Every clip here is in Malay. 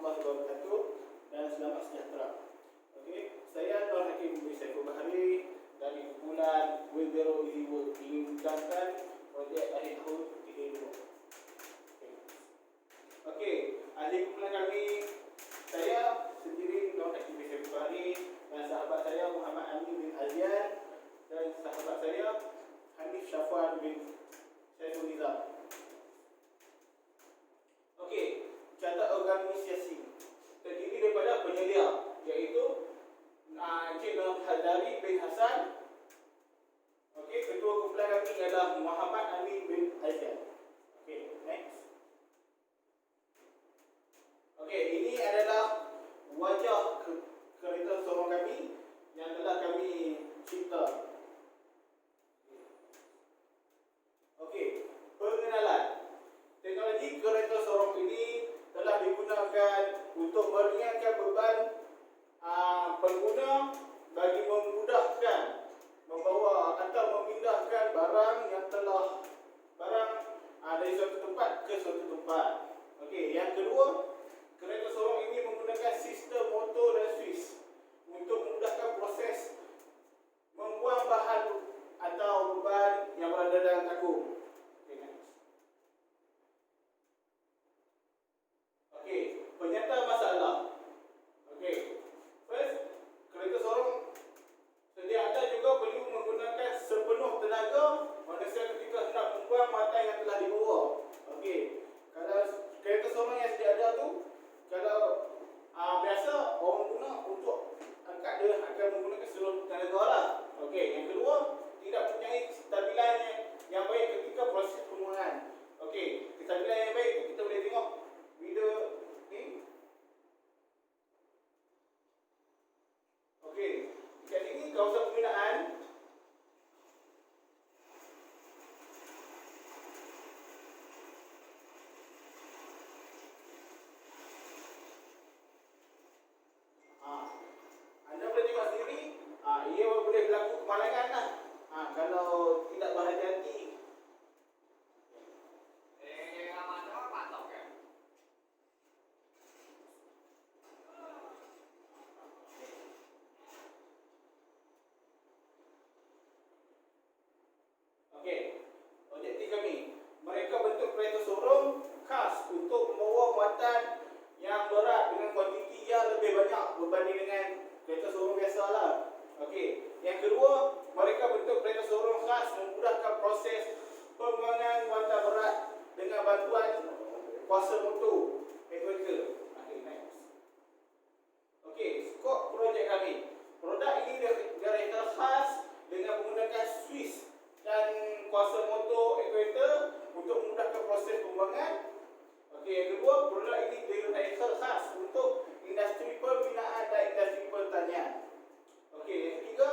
warahmatullahi wabarakatuh dan selamat sejahtera. Okey, saya Nur Hakim bin Saiful Bahari dari kumpulan Wheelbarrow Easy Work ingin menjelaskan projek ahli tahun 3. Okey, ahli kumpulan kami saya sendiri Nur Hakim bin Saiful Bahari dan sahabat saya Muhammad Amin bin Azian dan sahabat saya Hanif Syafwan bin Saiful Nizam. Okey, catat organisasi terdiri daripada penyelia iaitu Encik Nur Hazari bin Hasan. Okey, ketua kumpulan kami adalah Muhammad Amin bin Azian. Okey, next. Okey, ini adalah wajah kereta sorong kami yang telah kami cipta. Okey, pengenalan. Teknologi kereta sorong ini telah digunakan untuk meringankan beban pengguna bagi memudahkan membawa atau memindahkan barang yang telah dari suatu tempat ke suatu tempat. Okey, yang kedua, kereta sorong ini menggunakan sistem motor dan swiss untuk memudahkan proses membuang bahan atau beban yang berada dalam takung. Okey, penyata masalah. Okey, first, kereta sorong sedia ada juga perlu menggunakan sepenuh tenaga manusia ketika hendak membuang mata yang telah dibawa. Okey, kalau kereta sorong yang sedia ada tu, kalau biasa orang guna untuk angkat, dia akan menggunakan seluruh tenaga lah. Okey, yang kedua, tidak mempunyai kestabilan yang baik ketika proses pembuangan. Okey, kestabilan yang baik kita boleh tengok video ni. Okey, dekat sini kawasan penggunaan. Anda boleh tengok sendiri, ia boleh berlaku kemalangan lah. Kalau tidak berhati-hati. Okey, objektif kami, mereka bentuk kereta sorong khas untuk membawa muatan yang berat dengan kuantiti yang lebih banyak berbanding dengan kereta sorong biasalah. Okey, yang kedua, mereka bentuk kereta sorong khas memudahkan proses pembuangan muatan berat dengan bantuan kuasa motor elevator. Okey, next. Okey, skop projek kami. Produk ini direka khas dengan menggunakan swiss dan kuasa motor elevator untuk memudahkan proses pembuangan. Okey, yang kedua, produk ini direka khas untuk industri pembinaan dan industri pertanian. Okey, yang ketiga,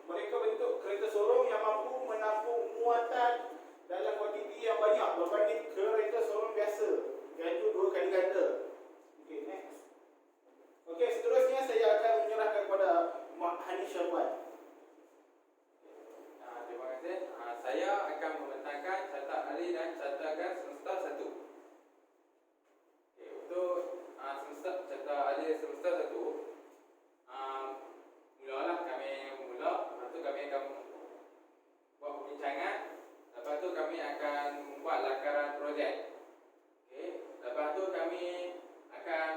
mereka bentuk kereta sorong yang mampu menampung muatan dalam kuantiti yang banyak berbanding kereta sorong biasa, iaitu 2 kali ganda. Okey, next. Okey, seterusnya saya akan menyerahkan kepada Hanif Syafwan. Terima kasih. Saya akan membentangkan carta ahli dan carta gas semester 1. Okey, untuk carta ahli semester 1, mulalah kami lepas tu kami akan buat perbincangan. Lepas tu kami akan membuat lakaran projek. Okey, lepas tu kami akan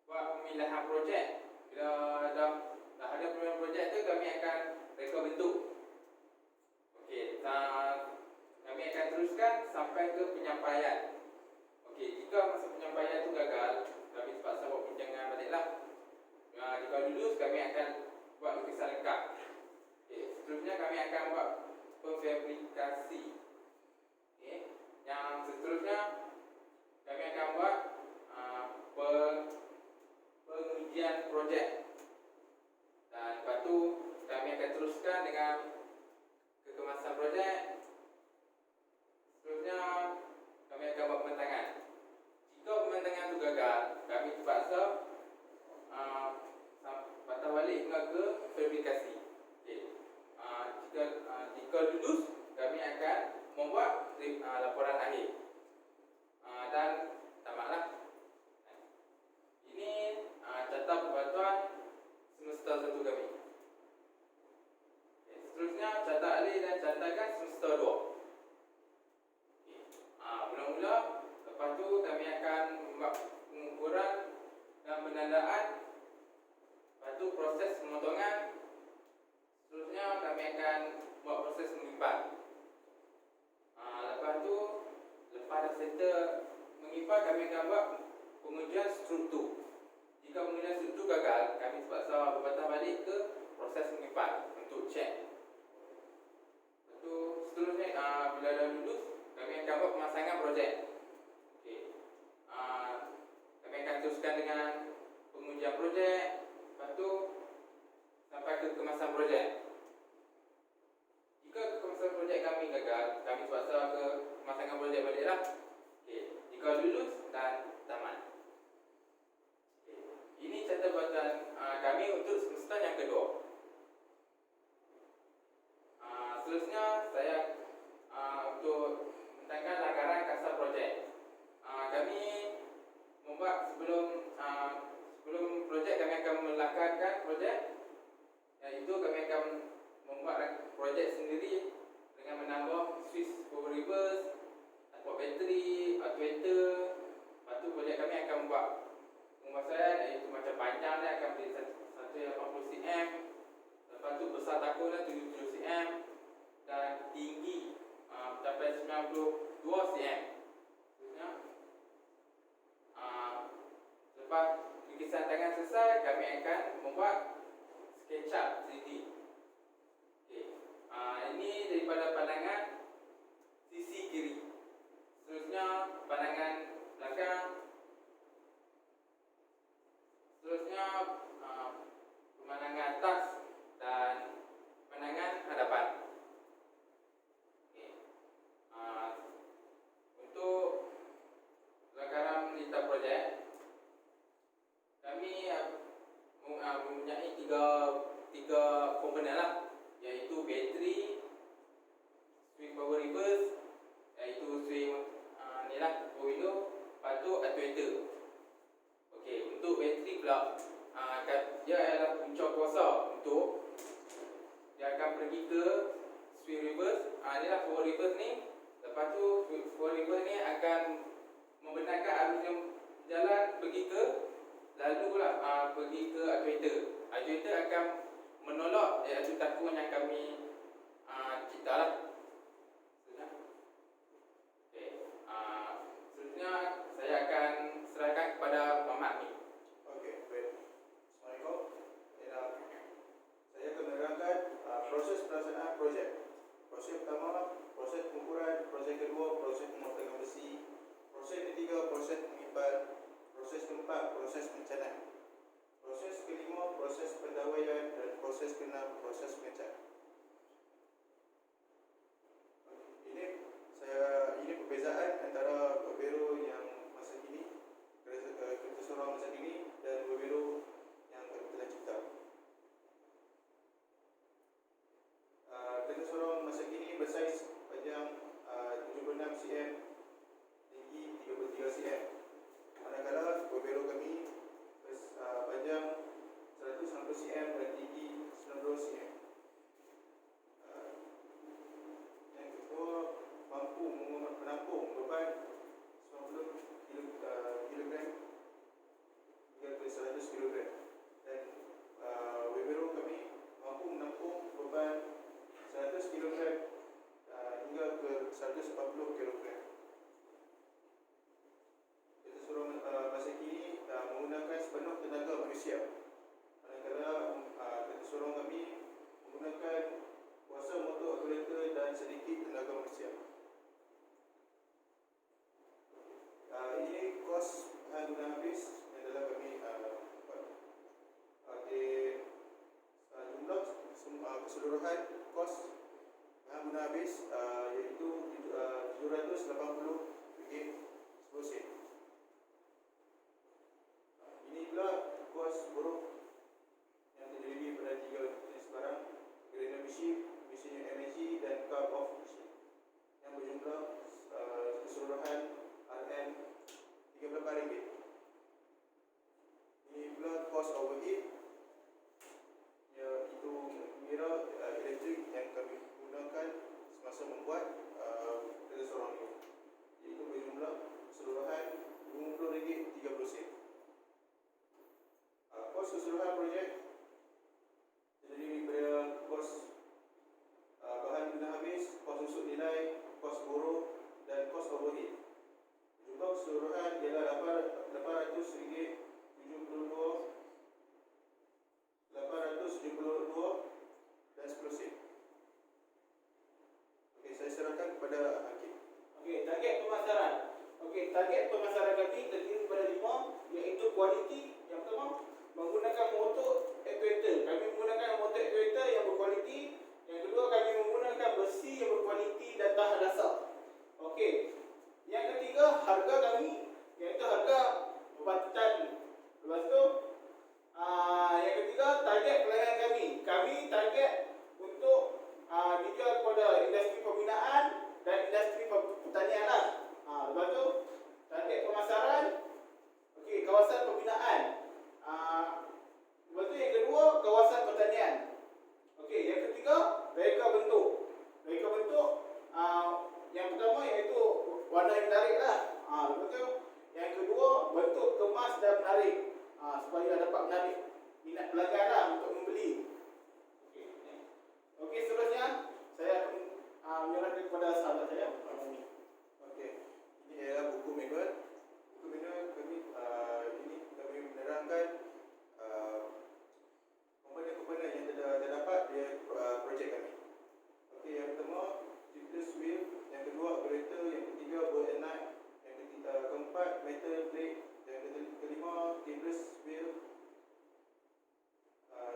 buat pemilihan projek. Bila dah ada pemilihan projek tu, kami akan reka bentuk. Okey, kami akan teruskan sampai ke penyampaian. Okey, jika masa penyampaian tu gagal, kami terpaksa buat perbincangan baliklah. Jika lulus, kami akan buat lukisan lengkap. Okey, seterusnya kami akan buat pemfabrikasi. Okey, yang seterusnya kami akan buat pengujian projek. Dan lepas tu kami akan teruskan dengan kekemasan projek. Seterusnya kami akan buat pembentangan. Jika pembentangan itu gagal, kami terpaksa patah balik ke fabrikasi. Okay. Jika lulus, kami akan membuat laporan akhir. Dan tamatlah. penandaan, lepas tu proses pemotongan, seterusnya kami akan buat proses mengipat. Lepas tu, lepas dah settle mengipat, kami akan buat pengujian struktur. Jika pengujian struktur gagal, kami terpaksa berpatah balik ke proses mengipat untuk cek. Lepas tu, seterusnya bila dah lulus, kami akan buat pemasangan projek. Okey. Kami akan teruskan dengan pengujian projek, lepas tu sampai ke kemasan projek. Jika kemasan projek kami gagal, kami terpaksa ke pemasangan projek baliklah. Okey. Jika lulus dan tamat. Okey. Ini catatan kami untuk semester yang kedua. Seterusnya saya untuk tentang lakaran kasar projek. Kami membuat sebelum projek kami akan melakarkan projek, iaitu kami akan membuat projek sendiri dengan menambah switch power reverse, buat bateri, actuator. Lepas tu projek kami akan membuat pembuatan, iaitu macam panjang dia akan menjadi 180 cm, lepas tu besar takunnya 77 cm dan tinggi mencapai 92 cm. Lepas lukisan tangan selesai, kami akan membuat SketchUp 3D. Okay. Ini daripada pandangan sisi kiri. Seterusnya pandangan belakang. Seterusnya pemandangan atas dan pandangan hadapan. Okay. Untuk lakaran menita projek, kami mempunyai tiga komponen lah, iaitu bateri, switch power reverse, iaitu switch ni lah power window, lepas tu actuator. Okey, untuk bateri pula, dia adalah punca kuasa untuk dia akan pergi ke switch reverse. Ni lah power reverse ni. Lepas tu power reverse ni akan membenarkan arus yang jalan pergi ke, lalu pula pergi ke actuator. Actuator akan menolak iaitu takun yang kami cipta lah. Seterusnya saya akan serahkan kepada Muhammad ni. Okey, baik. Assalamualaikum. Saya akan menerangkan proses pelaksanaan projek. Proses pertama, proses pengukuran. Proses kedua, proses pemotongan besi. Proses ketiga, proses pengipat. Proses keempat, proses pencanang. Proses kelima, proses pendawaian. Dan proses keenam, proses pengecat. Ini perbezaan antara berbero yang masa kini, kereta sorong masa kini dan berbero yang kami telah cipta. Kereta sorong masa kini bersaiz panjang 76 cm, tinggi 33 cm. Manakala berbero kami panjang 160 cm dan tinggi 90 cm. Yang kedua, mampu menampung beban 90 kg hingga ke 100 kg. Dan Webero kami mampu menampung beban 100 kg hingga ke 140 kg. Kereta sorong masa kini menggunakan sepenuh tenaga manusia. Manakala kereta sorong kami menggunakan kuasa motor operator dan sedikit tenaga manusia. Ini kos bahan guna habis yang telah kami buat. Jumlah keseluruhan kos bahan guna habis iaitu RM780.10. Ini pula kos buruk yang terdiri pada 3 jenis barang: grinder machine, mesin MAG dan car off machine, yang berjumlah keseluruhan RM RM38. keseluruhan ialah RM872 dan 10 sen. Okey, saya serahkan kepada Hakim. Okey, target pemasaran. Okey, target pemasaran kami terdiri daripada 5, iaitu kualiti. Yang pertama, menggunakan motor actuator. Kami menggunakan motor actuator yang berkualiti. Yang kedua, kami menggunakan besi yang berkualiti dan tahan dasar. Okey. Yang ketiga, harga kami iaitu harga pembangkitan. Lepas tu, yang ketiga, target pelanggan kami. Kami target untuk dijual kepada industri pembinaan dan industri pertanian lah. Lepas tu, target pemasaran. Okey, kawasan pembinaan. Lepas tu yang kedua, kawasan pertanian. Okey, yang ketiga, reka bentuk. Reka bentuk yang pertama iaitu warna yang menarik lah. Lepas tu yang kedua, bentuk kemas dan menarik. Supaya dapat menarik minat pelanggan lah untuk membeli. Okey, okey, seterusnya saya akan menyerahkan kepada sahabat saya. Okey, ini ialah buku manual. Buku manual kami ini kami menerangkan komponen-komponen yang terdapat di projek kami. Okey, yang pertama tubeless wheel, yang kedua operator, yang ketiga bolt and nut, yang keempat metal plate, yang kelima tubeless wheel,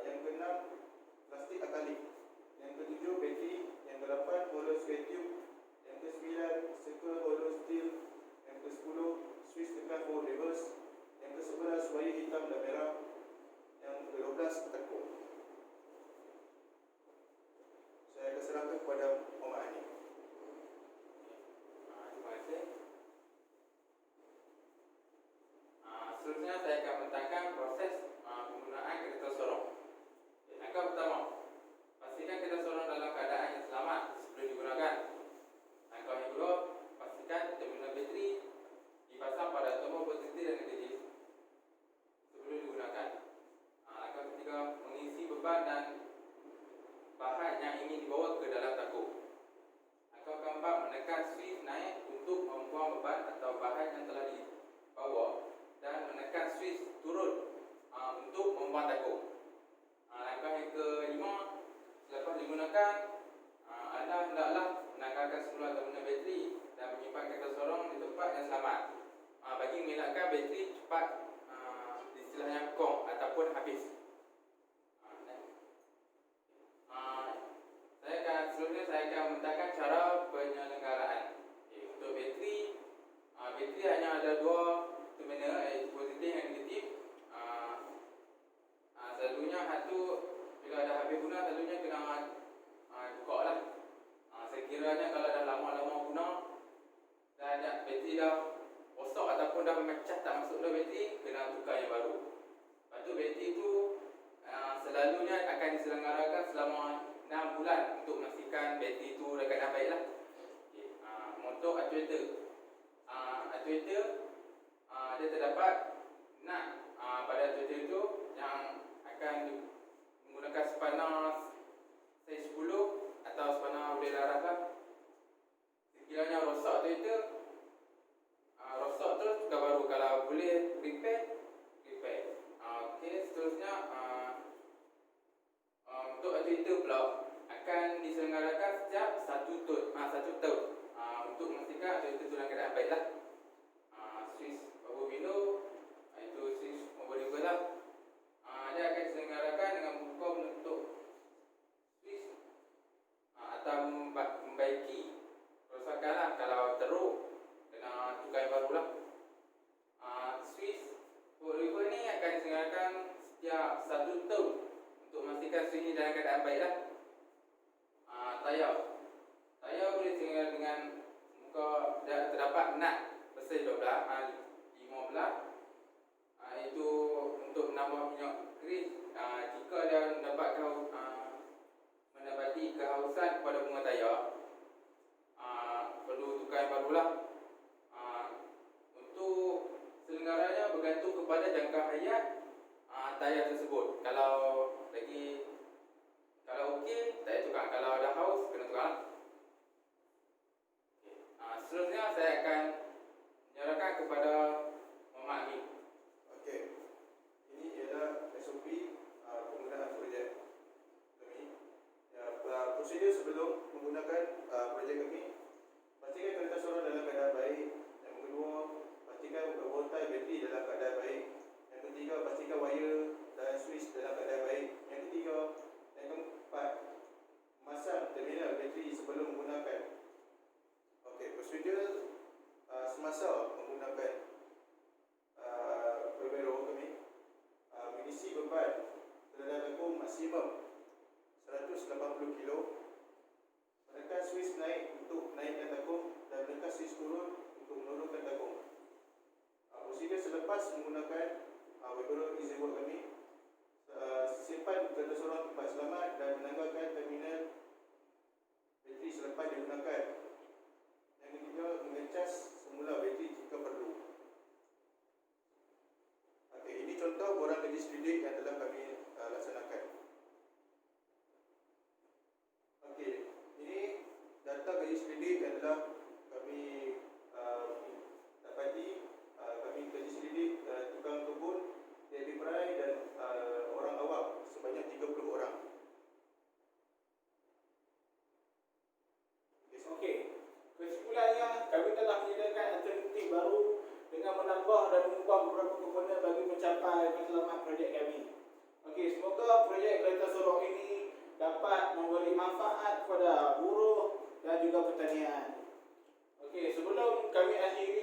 yang keenam plastik akrilik, yang ketujuh bateri, yang ke-8 hollow square tube, yang ke-9 circle hollow steel, yang ke-10 switch tekan for reverse, yang ke-11 wire hitam dan merah, yang ke-12 tekuk. Saya akan serahkan kepada Muhammad Ani. Terima kasih. Seterusnya saya akan mentangkan proses penggunaan kereta sorong. Langkah pertama, pastikan kereta sorong dalam keadaan yang selamat sebelum digunakan. Langkah yang kedua, pastikan terminal bateri dipasang pada tombol positif dan negatif sebelum digunakan. Langkah ketiga, mengisi beban dan bahan yang ingin dibawa ke dalam takuk. Langkah keempat, menekan switch naik untuk membuang beban atau bahan yang telah dibawa dan menekan switch turun untuk membuang takuk. Langkah yang kelima, selepas digunakan, anda hendaklah menanggalkan semula terminal bateri dan menyimpan kereta sorong di tempat yang selamat bagi mengelakkan bateri cepat istilahnya kong ataupun habis. Seterusnya saya akan mentangkan cara penyelenggaraan. Untuk bateri, bateri hanya ada dua terminal, iaitu positif dan negatif. Selalunya satu bila dah habis guna, selalunya kena tukar lah. Sekiranya kalau dah lama-lama guna dan bateri dah rosak ataupun dah memecah tak masuk dalam bateri, kena tukar yang baru. Lepas tu bateri tu selalunya akan diselenggarakan selama 6 bulan untuk memastikan bateri tu dekat dah baik lah. Untuk actuator, dia terdapat nut pada actuator itu yang akan menggunakan spana saiz 10 atau spana boleh laras lah. Sekiranya rosak actuator, rosak terus tukar baru. Kalau boleh repair. Okey, seterusnya untuk actuator pula akan diselenggarakan setiap 1 tahun untuk memastikan actuator tu dalam keadaan baik lah. Switch power window, itu switch power lever lah. Dia akan diselenggarakan dengan buka menutup switch atau membaiki kerosakan lah. Kalau teruk, kena tukar yang baru lah. Switch power lever ni akan diselenggarakan setiap 1 tahun untuk memastikan switch ni dalam keadaan baik lah. Tayar boleh diselenggarakan dengan muka terdapat nut besar 15. Itu untuk menambah minyak grease jika dia mendapati kehausan pada bunga tayar, perlu tukar yang barulah. Untuk selenggaranya bergantung kepada jangka hayat tayar tersebut. Kalau okey, tak payah tukar. Kalau dah haus, kena tukar. Seterusnya saya akan menyerahkan kepada Swiss dalam keadaan baik. Yang ketiga dan keempat, memasang terminal bateri sebelum menggunakan. Okey, prosedur semasa menggunakan Vivero kami mengisi beban terhadap takung maksimum 180 kilo. Menekan Swiss naik untuk naikkan takung dan menekan Swiss turun untuk menurunkan takung. Prosedur selepas menggunakan Vivero Easy Work kami, simpan kereta sorong tempat selamat dan menanggalkan terminal bateri selepas digunakan. Yang ketiga, mengecas semula bateri jika perlu. Okey, ini contoh borang gadis lidik yang telah kami laksanakan. Okey, ini data gadis lidik yang telah kami dapati. Kami gadis lidik, tukang kebun, Debbie Bray dan orang awam sebanyak 30 orang. Okey, kesimpulannya kami telah menyediakan alternatif baru dengan menambah dan mengubah beberapa komponen bagi mencapai matlamat projek kami. Okey, semoga projek kereta sorong ini dapat memberi manfaat kepada buruh dan juga pertanian. Okey, sebelum kami akhiri